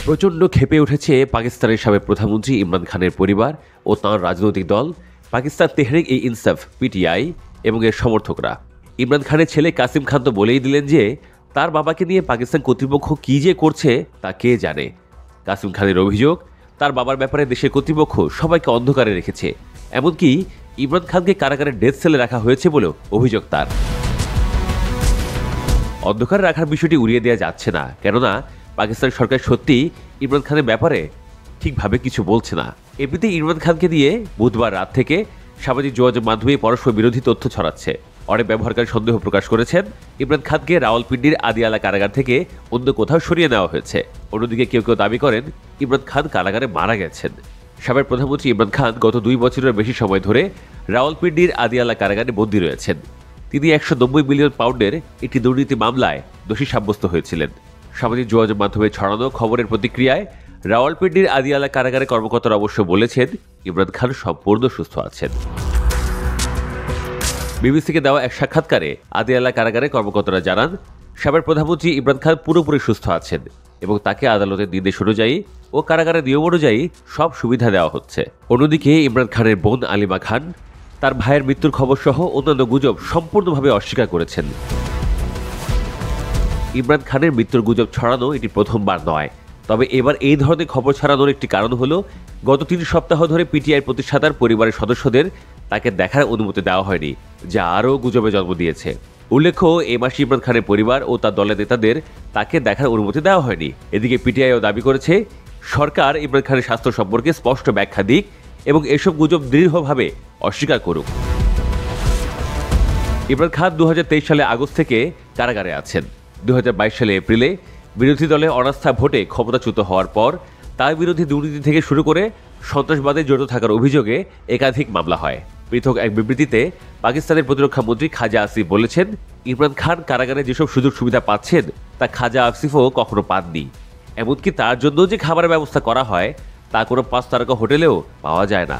প্রচণ্ড ক্ষেপে উঠেছে পাকিস্তানের সাবেক প্রধানমন্ত্রী ইমরান খানের পরিবার ও তাঁর রাজনৈতিক দল পাকিস্তান তেহরিক-ই-ইনসাফ পিটিআই এবং এর সমর্থকরা। ইমরান খানের ছেলে কাসিম খান তো বলেই দিলেন যে তার বাবাকে নিয়ে পাকিস্তান কর্তৃপক্ষ কী যে করছে তা কে জানে। কাসিম খানের অভিযোগ, তার বাবার ব্যাপারে দেশের কর্তৃপক্ষ সবাইকে অন্ধকারে রেখেছে, এমনকি ইমরান খানকে কারাগারে ডেথ সেলে রাখা হয়েছে বলেও অভিযোগ তার। অন্ধকারে রাখার বিষয়টি উড়িয়ে দেওয়া যাচ্ছে না, কেননা পাকিস্তান সরকার সত্যি ইমরান খানের ব্যাপারে ঠিকভাবে কিছু বলছে না। এমনিতে ইমরান খানকে দিয়ে বুধবার রাত থেকে সামাজিক যোগাযোগ মাধ্যমে পরস্পর বিরোধী তথ্য ছড়াচ্ছে। অনেক ব্যবহারকারী সন্দেহ প্রকাশ করেছেন ইমরান খানকে রাওয়ালপিন্ডির আদিয়ালা কারাগার থেকে অন্য কোথাও সরিয়ে নেওয়া হয়েছে। অন্যদিকে কেউ কেউ দাবি করেন ইমরান খান কারাগারে মারা গেছেন। সাবেক প্রধানমন্ত্রী ইমরান খান গত 2 বছরের বেশি সময় ধরে রাওয়ালপিন্ডির আদিয়ালা কারাগারে বন্দী রয়েছেন। তিনি 190 মিলিয়ন পাউন্ডের একটি দুর্নীতি মামলায় দোষী সাব্যস্ত হয়েছিলেন। সামাজিক যোগাযোগ মাধ্যমে ছড়ানো খবরের প্রতিক্রিয়ায় রাওয়ালপিন্ডির আদিয়ালা কারাগারে কর্মকর্তারা অবশ্য বলেছেন ইমরান খান সম্পূর্ণ সুস্থ আছেন। বিবিসিকে দেওয়া এক সাক্ষাৎকারে আদিয়ালা কারাগারে কর্মকর্তারা জানান, সাবেক প্রধানমন্ত্রী ইমরান খান পুরোপুরি সুস্থ আছেন এবং তাকে আদালতের নির্দেশ অনুযায়ী ও কারাগারের নিয়ম অনুযায়ী সব সুবিধা দেওয়া হচ্ছে। অন্যদিকে ইমরান খানের বোন আলিমা খান তার ভাইয়ের মৃত্যুর খবর সহ অন্যান্য গুজব সম্পূর্ণভাবে অস্বীকার করেছেন। ইমরান খানের মৃত্যুর গুজব ছড়ানো এটি প্রথমবার নয়, তবে এবার এই ধরনের খবর ছড়ানোর একটি কারণ হলো গত 3 সপ্তাহ ধরে পিটিআই প্রতিষ্ঠাতার পরিবারের সদস্যদের তাকে দেখার অনুমতি দেওয়া হয়নি, যা আরও গুজবে জন্ম দিয়েছে। উল্লেখ্য, এ মাসে ইমরান খানের পরিবার ও তার দলের নেতাদের তাকে দেখার অনুমতি দেওয়া হয়নি। এদিকে পিটিআইও দাবি করেছে সরকার ইমরান খানের স্বাস্থ্য সম্পর্কে স্পষ্ট ব্যাখ্যা দিক এবং এসব গুজব দৃঢ়ভাবে অস্বীকার করুক। ইমরান খান 2023 সালে আগস্ট থেকে কারাগারে আছেন। 2022 সালে এপ্রিলে বিরোধী দলে অনাস্থা ভোটে ক্ষমতাচ্যুত হওয়ার পর তার বিরোধী দুর্নীতি থেকে শুরু করে সন্ত্রাসবাদে জড়িত থাকার অভিযোগে একাধিক মামলা হয়। পৃথক এক বিবৃতিতে পাকিস্তানের প্রতিরক্ষা মন্ত্রী খাজা আসিফ বলেছেন, ইমরান খান কারাগারে যেসব সুযোগ সুবিধা পাচ্ছেন তা খাজা আসিফও কখনো পাননি। এমনকি তার জন্য যে খাবারের ব্যবস্থা করা হয় তা কোনো 5 তারকা হোটেলেও পাওয়া যায় না।